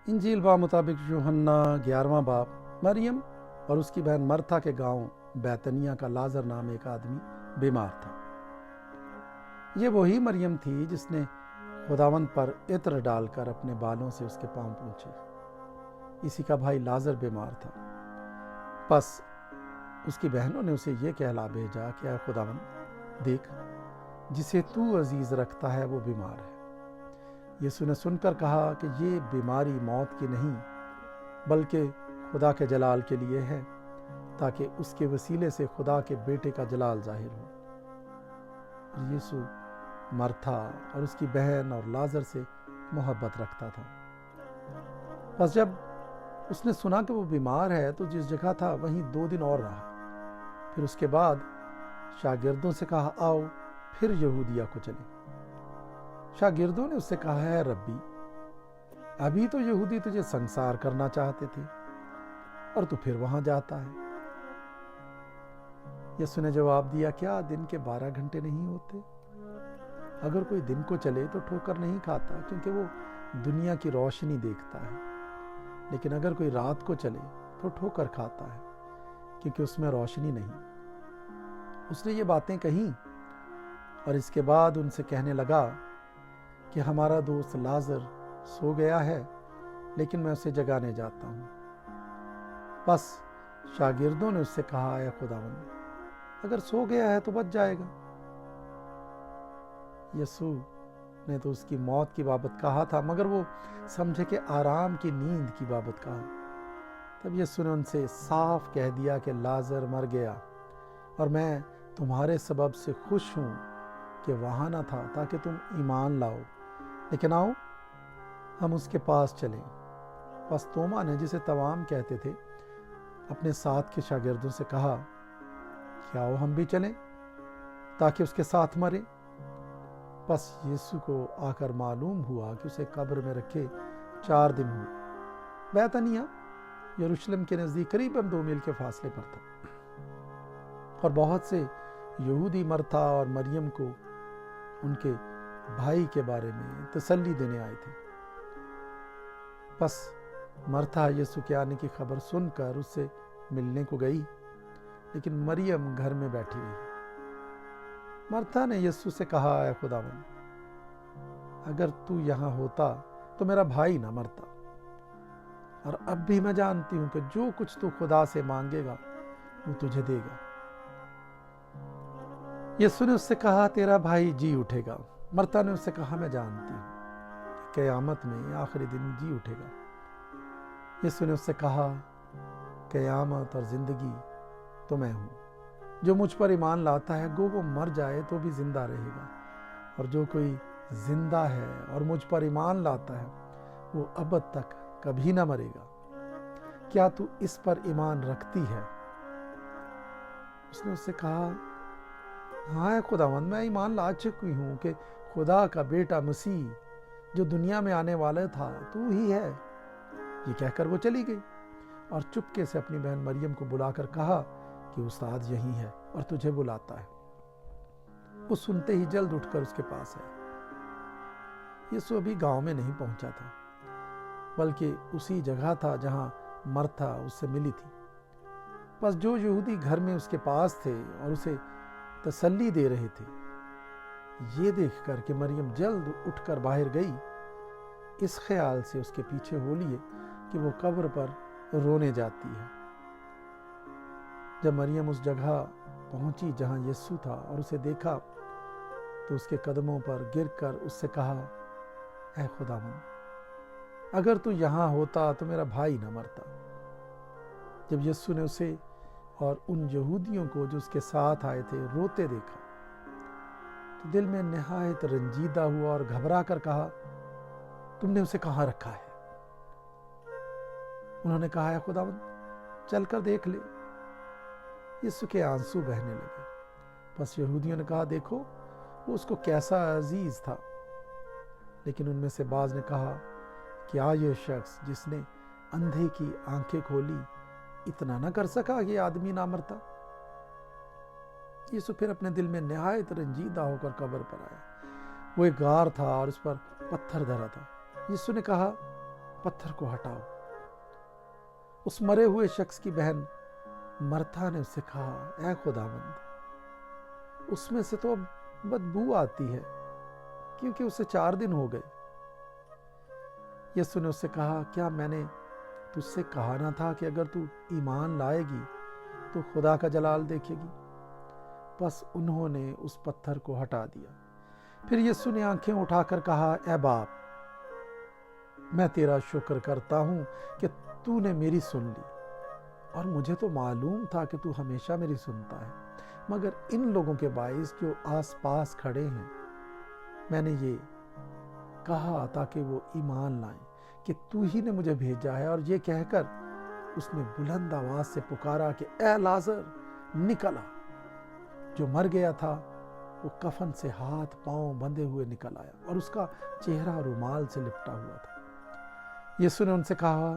इंजील बा मुताबिक यूहन्ना 11वां बाब। मरियम और उसकी बहन मरथा के गांव बैतनिया का लाजर नाम एक आदमी बीमार था। ये वही मरियम थी जिसने खुदावंद पर इत्र डालकर अपने बालों से उसके पांव पोंछे। इसी का भाई लाजर बीमार था। बस उसकी बहनों ने उसे ये कहला भेजा कि ऐ खुदावंद, देख, जिसे तू अजीज रखता है वो बीमार है। यीशु ने सुनकर कहा कि ये बीमारी मौत की नहीं बल्कि खुदा के जलाल के लिए है, ताकि उसके वसीले से खुदा के बेटे का जलाल जाहिर हो। और यीशु मरथा और उसकी बहन और लाजर से मोहब्बत रखता था। बस जब उसने सुना कि वो बीमार है तो जिस जगह था वहीं 2 दिन और रहा। फिर उसके बाद शागिर्दों से कहा, आओ फिर यहूदिया को चले। शागिर्दों ने उससे कहा, है रब्बी, अभी तो यहूदी तुझे संसार करना चाहते थे और तू फिर वहां जाता है। यीशु ने जवाब दिया, क्या दिन के 12 घंटे नहीं होते? अगर कोई दिन को चले तो ठोकर नहीं खाता, क्योंकि वो दुनिया की रोशनी देखता है। लेकिन अगर कोई रात को चले तो ठोकर खाता है, क्योंकि उसमें रोशनी नहीं। उसने ये बातें कही और इसके बाद उनसे कहने लगा कि हमारा दोस्त लाजर सो गया है, लेकिन मैं उसे जगाने जाता हूँ। बस शागिर्दों ने उससे कहा, ऐ खुदावंद, अगर सो गया है तो बच जाएगा। यीशु ने तो उसकी मौत की बाबत कहा था, मगर वो समझे कि आराम की नींद की बाबत कहा। तब यीशु ने उनसे साफ कह दिया कि लाजर मर गया और मैं तुम्हारे सबब से खुश हूँ कि वहाँ ना था, ताकि तुम ईमान लाओ। लेकिन आओ हम उसके पास चलें। बस तोमा ने, जिसे तवाम कहते थे, अपने साथ के शागिर्दों से कहा, क्या आओ हम भी चलें ताकि उसके साथ मरे। बस यीशु को आकर मालूम हुआ कि उसे कब्र में रखे 4 दिन हुए। बैतनिया यरूशलेम के नज़दीक करीबन 2 मील के फासले पर था और बहुत से यहूदी मरथा और मरियम को उनके भाई के बारे में तसल्ली देने आए थे। बस मरथा यीशु के आने की खबर सुनकर उससे मिलने को गई, लेकिन मरियम घर में बैठी रही। मरथा ने यीशु से कहा, ऐ खुदावंद, अगर तू यहाँ होता तो मेरा भाई ना मरता। और अब भी मैं जानती हूँ कि जो कुछ तू खुदा से मांगेगा वो तुझे देगा। यीशु ने उससे कहा, तेरा भाई जी उठेगा। मरथा ने उससे कहा, मैं जानती हूँ कि क़यामत में आखिरी दिन जी उठेगा। यीशु ने उससे कहा, क़यामत और जिंदगी तो मैं हूँ। जो मुझ पर ईमान लाता है, गो वो मर जाए तो भी जिंदा रहेगा, और जो कोई जिंदा है और मुझ पर ईमान लाता है वो अबद तक कभी ना मरेगा। क्या तू इस पर ईमान रखती है? उसने उससे कहा, हाँ खुदावंद, मैं ईमान ला चुकी हूँ कि खुदा का बेटा मसीह जो दुनिया में आने वाला था तू ही है। ये कहकर वो चली गई और चुपके से अपनी बहन मरियम को बुलाकर कहा कि उस्ताद यहीं है और तुझे बुलाता है। वो सुनते ही जल्द उठकर उसके पास आया। यीशु अभी गांव में नहीं पहुंचा था, बल्कि उसी जगह था जहां मरथा उससे मिली थी। बस जो यहूदी घर में उसके पास थे और उसे तसल्ली दे रहे थे, ये देखकर कि मरियम जल्द उठकर बाहर गई, इस ख्याल से उसके पीछे हो लिए कि वो कब्र पर रोने जाती है। जब मरियम उस जगह पहुंची जहां यीशु था और उसे देखा, तो उसके कदमों पर गिरकर उससे कहा, ऐ खुदावंद, अगर तू यहाँ होता तो मेरा भाई न मरता। जब यीशु ने उसे और उन यहूदियों को जो उसके साथ आए थे रोते देखा, तो दिल में निहायत रंजीदा हुआ और घबरा कर कहा, तुमने उसे कहाँ रखा है? उन्होंने कहा, है खुदावंद, चलकर देख ले। यीशु के आंसू बहने लगे। बस यहूदियों ने कहा, देखो वो उसको कैसा अजीज था। लेकिन उनमें से बाज ने कहा, क्या ये शख्स जिसने अंधे की आंखें खोली इतना ना कर सका कि आदमी ना मरता? यीशु फिर अपने दिल में निहायत रंजीदा होकर कब्र पर आया। वो एक गार था और उस पर पत्थर धरा था। यीशु ने कहा, पत्थर को हटाओ। उस मरे हुए शख्स की बहन मरथा ने उससे कहा, ऐ खुदावंद, उसमें से तो अब बदबू आती है, क्योंकि उसे 4 दिन हो गए। यीशु ने उससे कहा, क्या मैंने तुझसे कहा ना था कि अगर तू ईमान लाएगी तो खुदा का जलाल देखेगी? बस उन्होंने उस पत्थर को हटा दिया। फिर यीशु ने आंखें उठाकर कहा, ऐ बाप, मैं तेरा शुक्र करता हूं कि तूने मेरी सुन ली, और मुझे तो मालूम था कि तू हमेशा मेरी सुनता है, मगर इन लोगों के बाइस जो आसपास खड़े हैं मैंने ये कहा ताकि वो ईमान लाएं कि तू ही ने मुझे भेजा है। और ये कहकर उसने बुलंद आवाज से पुकारा कि ऐ लाजर, निकल आ। जो मर गया था वो कफन से हाथ पांव बंधे हुए निकल आया, और उसका चेहरा रुमाल से लिपटा हुआ था। यीशु ने उनसे कहा,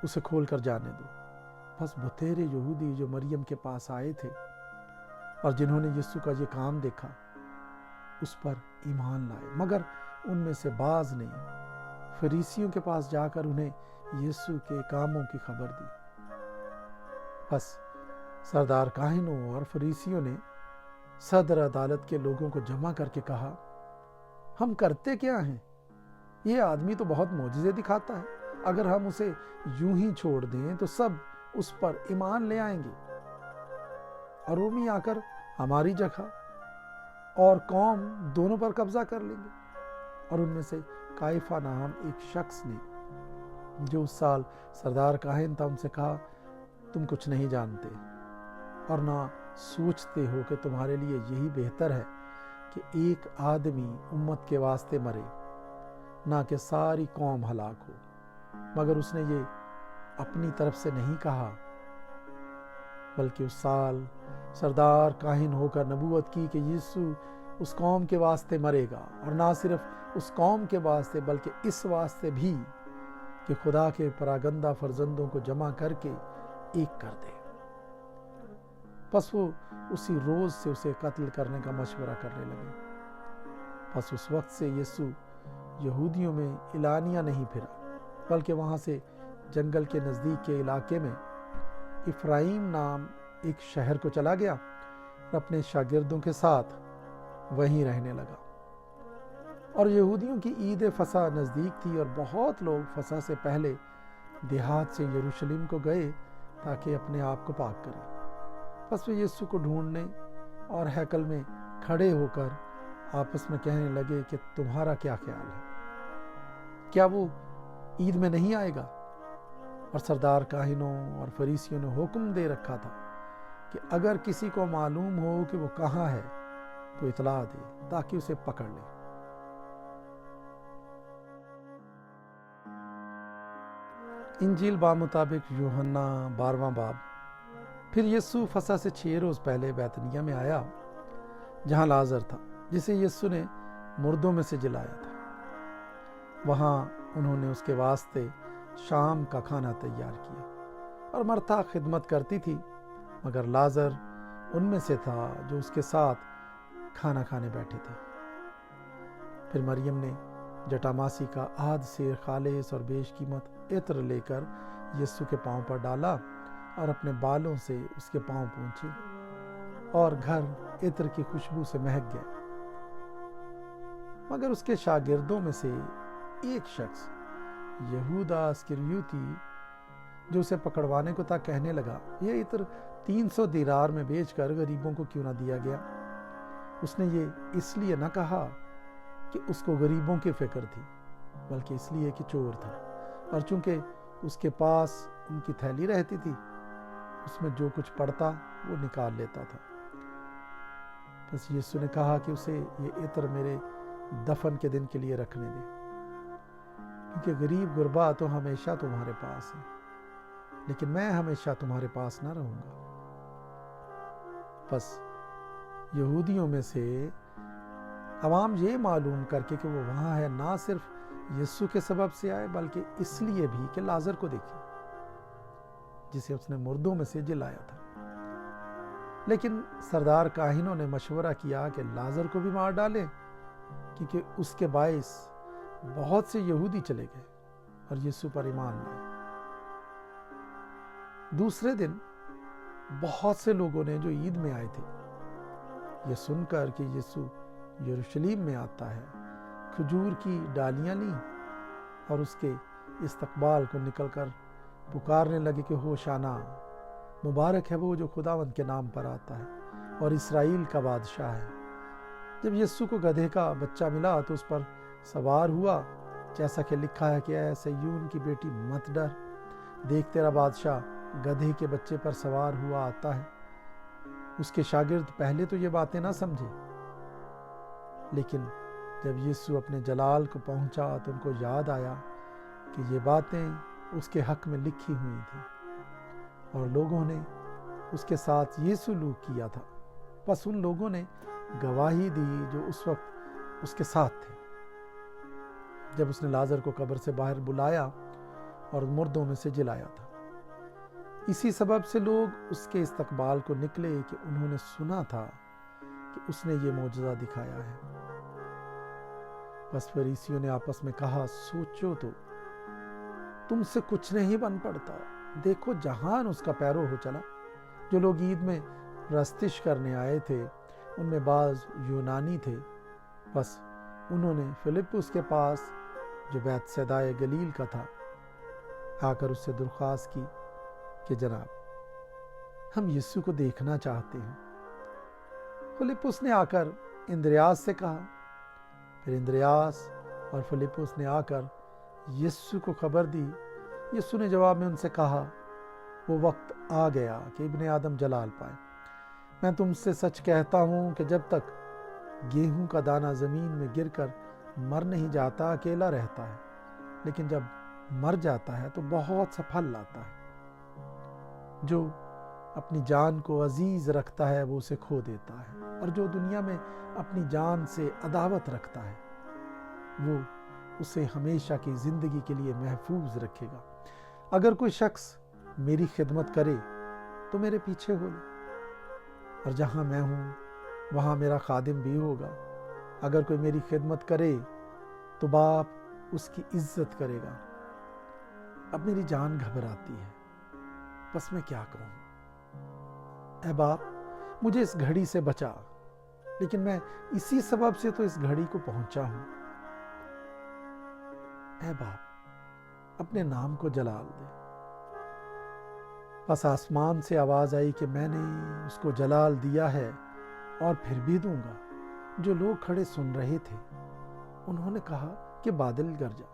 उसे खोल कर जाने दो। बस बतेरे यहूदी जो मरियम के पास आए थे और जिन्होंने यीशु का ये काम देखा उस पर ईमान लाए, मगर उनमें से बाज ने फरीसियों के पास जाकर उन्हें यीशु के कामों की खबर दी। बस सरदार काहिनों और फरीसियों ने सदर अदालत के लोगों को जमा करके कहा, हम करते क्या हैं? ये आदमी तो बहुत मोजिज़े दिखाता है। अगर हम उसे यूं ही छोड़ दें तो सब उस पर ईमान ले आएंगे, और रोमी आकर हमारी जगह और कौम दोनों पर कब्जा कर लेंगे। और उनमें से काइफा नाम एक शख्स ने, जो उस साल सरदार काहिन था, उनसे कहा, तुम कुछ नहीं जानते और ना सोचते हो कि तुम्हारे लिए यही बेहतर है कि एक आदमी उम्मत के वास्ते मरे, ना कि सारी कौम हलाक हो। मगर उसने ये अपनी तरफ से नहीं कहा, बल्कि उस साल सरदार काहिन होकर नबूवत की कि यीशु उस कौम के वास्ते मरेगा, और ना सिर्फ उस कौम के वास्ते बल्कि इस वास्ते भी कि खुदा के परागंदा फर्जंदों को जमा करके एक कर दे। बस वो उसी रोज से उसे कत्ल करने का मशवरा करने लगे। बस उस वक्त से यीशु यहूदियों में इलानिया नहीं फिरा, बल्कि वहां से जंगल के नज़दीक के इलाके में इफ्राइम नाम एक शहर को चला गया और अपने शागिर्दों के साथ वहीं रहने लगा। और यहूदियों की ईद फसा नज़दीक थी, और बहुत लोग फसा से पहले देहात से यरूशलेम को गए ताकि अपने आप को पाक करें। बस वे यीशु को ढूंढने और हैकल में खड़े होकर आपस में कहने लगे कि तुम्हारा क्या ख्याल है, क्या वो ईद में नहीं आएगा? और सरदार काहिनों और फरीसियों ने हुक्म दे रखा था कि अगर किसी को मालूम हो कि वो कहाँ है तो इतला दे ताकि उसे पकड़ ले। इंजील बामुताबिक यूहन्ना 12वां बाब। फिर यीशु फसह से 6 रोज पहले बैतनिया में आया, जहां लाजर था, जिसे यीशु ने मुर्दों में से जिलाया था। वहां उन्होंने उसके वास्ते शाम का खाना तैयार किया, और मरथा खिदमत करती थी, मगर लाजर उनमें से था जो उसके साथ खाना खाने बैठे थे। फिर मरियम ने जटामासी का आध सेर खालिस और बेशकीमत इत्र लेकर यीशु के पांव पर डाला और अपने बालों से उसके पांव पोंछे, और घर इत्र की खुशबू से महक गया। मगर उसके शागिर्दों में से एक शख्स, यहूदा इस्करियोती, जो उसे पकड़वाने को था, कहने लगा, यह इत्र 300 दीनार में बेचकर गरीबों को क्यों ना दिया गया? उसने ये इसलिए न कहा कि उसको गरीबों की फिक्र थी, बल्कि इसलिए कि चोर था, और चूंकि उसके पास उनकी थैली रहती थी, उसमें जो कुछ पड़ता वो निकाल लेता था। बस यीशु ने कहा कि उसे ये इत्र मेरे दफन के दिन के लिए रखने दे, क्योंकि गरीब गुरबा तो हमेशा तुम्हारे पास है, लेकिन मैं हमेशा तुम्हारे पास ना रहूंगा। बस यहूदियों में से अवाम ये मालूम करके कि वो वहाँ है, ना सिर्फ यीशु के सबब से आए, बल्कि इसलिए भी कि लाजर को देखे, जिसे उसने मुर्दों में से जिलाया था। लेकिन सरदार काहिनों ने मशवरा किया कि लाजर को भी मार डालें, क्योंकि उसके बाइस बहुत से यहूदी चले गए। اور یسوع پر ایمان لائے۔ دوسرے دن بہت سے لوگوں نے جو عید میں آئے تھے، یہ سن کر کہ یسوع یروشلم میں آتا ہے، کھجور کی ڈالیاں لیں اور اس کے استقبال کو نکل کر پکارنے لگے کہ ہوشانا، مبارک ہے وہ جو خداوند کے نام پر آتا ہے اور اسرائیل کا بادشاہ ہے۔ جب یسوع کو گدھے کا بچہ ملا تو اس پر سوار ہوا، جیسا کہ لکھا ہے کہ اے سیون کی بیٹی مت ڈر، دیکھ تیرا بادشاہ گدھے کے بچے پر سوار ہوا آتا ہے۔ اس کے شاگرد پہلے تو یہ باتیں نہ سمجھے، لیکن جب یسوع اپنے جلال کو پہنچا تو ان کو یاد آیا کہ یہ باتیں اس کے حق میں لکھی ہوئی تھیں اور لوگوں نے اس کے ساتھ یہ سلوک کیا تھا۔ بس ان لوگوں نے گواہی دی جو اس وقت اس کے ساتھ تھے، جب اس نے لازر کو قبر سے باہر بلایا اور مردوں میں سے جلایا تھا۔ اسی سبب سے لوگ اس کے استقبال کو نکلے کہ انہوں نے سنا تھا کہ اس نے یہ معجزہ دکھایا ہے۔ بس فریسیوں نے آپس میں کہا، سوچو تو، تم سے کچھ نہیں بن پڑتا، دیکھو جہان اس کا پیرو ہو چلا۔ جو لوگ عید میں پرستش کرنے آئے تھے ان میں بعض یونانی تھے۔ بس انہوں نے فلپس کے پاس جو بیت سیدا گلیل کا تھا آ کر اس سے درخواست کی کہ جناب ہم یسوع کو دیکھنا چاہتے ہیں۔ فلپس نے آ کر اندریاس سے کہا، پھر اندریاس اور فلپس نے آ کر یسوع کو خبر دی۔ یسوع نے جواب میں ان سے کہا، وہ وقت آ گیا کہ ابن آدم جلال پائے۔ میں تم سے سچ کہتا ہوں کہ جب تک گیہوں کا دانہ زمین میں گر کر مر نہیں جاتا اکیلا رہتا ہے، لیکن جب مر جاتا ہے تو بہت سا پھل لاتا ہے۔ جو اپنی جان کو عزیز رکھتا ہے وہ اسے کھو دیتا ہے، اور جو دنیا میں اپنی جان سے عداوت رکھتا ہے وہ اسے ہمیشہ کی زندگی کے لیے محفوظ رکھے گا۔ اگر کوئی شخص میری خدمت کرے تو میرے پیچھے ہو لے، اور جہاں میں ہوں وہاں میرا خادم بھی ہوگا۔ اگر کوئی میری خدمت کرے تو باپ اس کی عزت کرے گا۔ اب میری جان گھبراتی ہے، بس میں کیا کہوں؟ اے باپ، مجھے اس گھڑی سے بچا، لیکن میں اسی سبب سے تو اس گھڑی کو پہنچا ہوں۔ اے باپ، اپنے نام کو جلال دے۔ بس آسمان سے آواز آئی کہ میں نے اس کو جلال دیا ہے اور پھر بھی دوں گا۔ جو لوگ کھڑے سن رہے تھے انہوں نے کہا کہ بادل گرجا،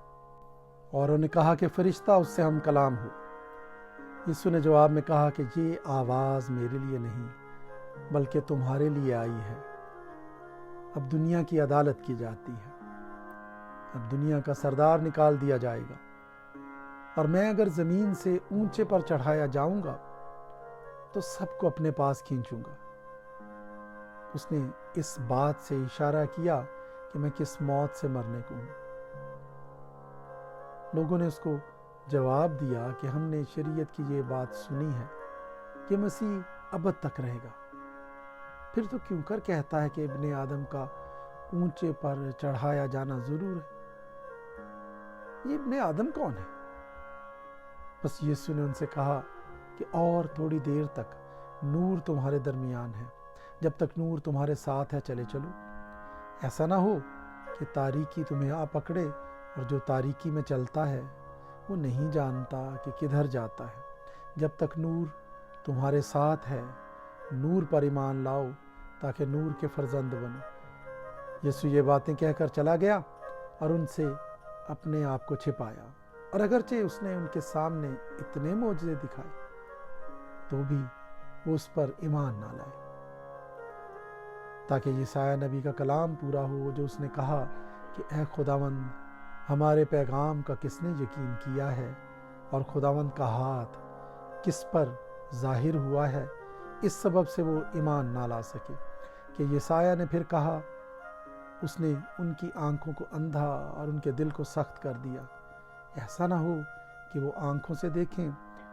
اور انہوں نے کہا کہ فرشتہ اس سے ہم کلام ہو۔ یسوع نے جواب میں کہا کہ یہ آواز میرے لیے نہیں بلکہ تمہارے لیے آئی ہے۔ اب دنیا کی عدالت کی جاتی ہے، اب دنیا کا سردار نکال دیا جائے گا، اور میں اگر زمین سے اونچے پر چڑھایا جاؤں گا تو سب کو اپنے پاس کھینچوں گا۔ اس نے اس بات سے اشارہ کیا کہ میں کس موت سے مرنے کو ہوں۔ لوگوں نے اس کو جواب دیا کہ ہم نے شریعت کی یہ بات سنی ہے کہ مسیح ابد تک رہے گا، پھر تو کیوں کر کہتا ہے کہ ابن آدم کا اونچے پر چڑھایا جانا ضرور ہے؟ یہ ابن آدم کون ہے؟ بس یسوع نے ان سے کہا کہ اور تھوڑی دیر تک نور تمہارے درمیان ہے، جب تک نور تمہارے ساتھ ہے چلے چلو۔ ایسا نہ ہو کہ تاریکی تمہیں آ پکڑے، اور جو تاریکی میں چلتا ہے وہ نہیں جانتا کہ کدھر جاتا ہے۔ جب تک نور تمہارے ساتھ ہے نور پر ایمان لاؤ تاکہ نور کے فرزند بنو۔ یسوع یہ باتیں کہہ کر چلا گیا اور ان سے اپنے آپ کو چھپایا، اور اگرچہ اس نے ان کے سامنے اتنے معجزے دکھائے تو بھی وہ اس پر ایمان نہ لائے، تاکہ یسایہ نبی کا کلام پورا ہو جو اس نے کہا کہ اے خداوند، ہمارے پیغام کا کس نے یقین کیا ہے، اور خداوند کا ہاتھ کس پر ظاہر ہوا ہے۔ اس سبب سے وہ ایمان نہ لا سکے کہ یسایہ نے پھر کہا، اس نے ان کی آنکھوں کو اندھا اور ان کے دل کو سخت کر دیا۔ ایسا نہ ہو کہ وہ آنکھوں سے دیکھیں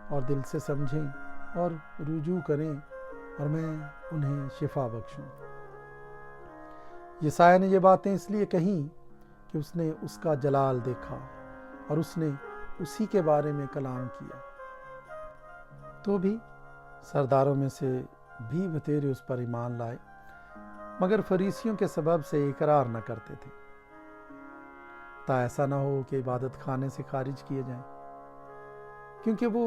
اور دل سے سمجھیں اور رجوع کریں اور میں انہیں شفا بخشوں۔ یسایہ نے یہ باتیں اس لیے کہیں کہ اس نے اس کا جلال دیکھا اور اس نے اسی کے بارے میں کلام کیا، تو بھی سرداروں میں سے بھی بتیرے اس پر ایمان لائے، مگر فریسیوں کے سبب سے اقرار نہ کرتے تھے، تا ایسا نہ ہو کہ عبادت خانے سے خارج کیے جائیں، کیونکہ وہ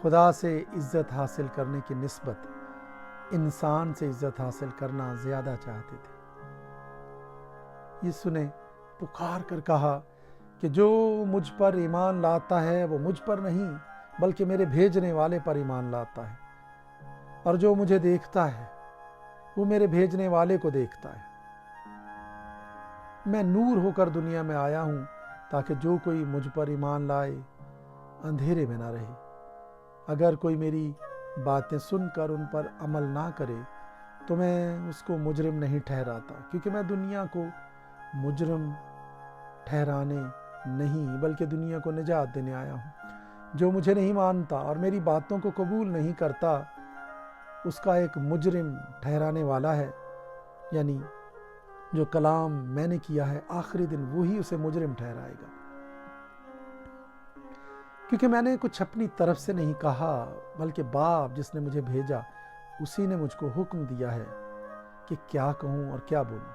خدا سے عزت حاصل کرنے کی نسبت انسان سے عزت حاصل کرنا زیادہ چاہتے تھے۔ یسوع نے پکار کر کہا کہ جو مجھ پر ایمان لاتا ہے وہ مجھ پر نہیں بلکہ میرے بھیجنے والے پر ایمان لاتا ہے، اور جو مجھے دیکھتا ہے وہ میرے بھیجنے والے کو دیکھتا ہے۔ میں نور ہو کر دنیا میں آیا ہوں تاکہ جو کوئی مجھ پر ایمان لائے اندھیرے میں نہ رہے۔ اگر کوئی میری باتیں سن کر ان پر عمل نہ کرے تو میں اس کو مجرم نہیں ٹھہراتا، کیونکہ میں دنیا کو مجرم ٹھہرانے نہیں بلکہ دنیا کو نجات دینے آیا ہوں۔ جو مجھے نہیں مانتا اور میری باتوں کو قبول نہیں کرتا اس کا ایک مجرم ٹھہرانے والا ہے، یعنی جو کلام میں نے کیا ہے آخری دن وہی اسے مجرم ٹھہرائے گا، کیونکہ میں نے کچھ اپنی طرف سے نہیں کہا بلکہ باپ جس نے مجھے بھیجا اسی نے مجھ کو حکم دیا ہے کہ کیا کہوں اور کیا بولوں،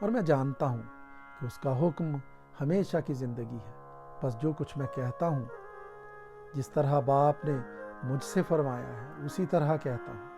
اور میں جانتا ہوں کہ اس کا حکم ہمیشہ کی زندگی ہے۔ بس جو کچھ میں کہتا ہوں جس طرح باپ نے مجھ سے فرمایا ہے اسی طرح کہتا ہوں۔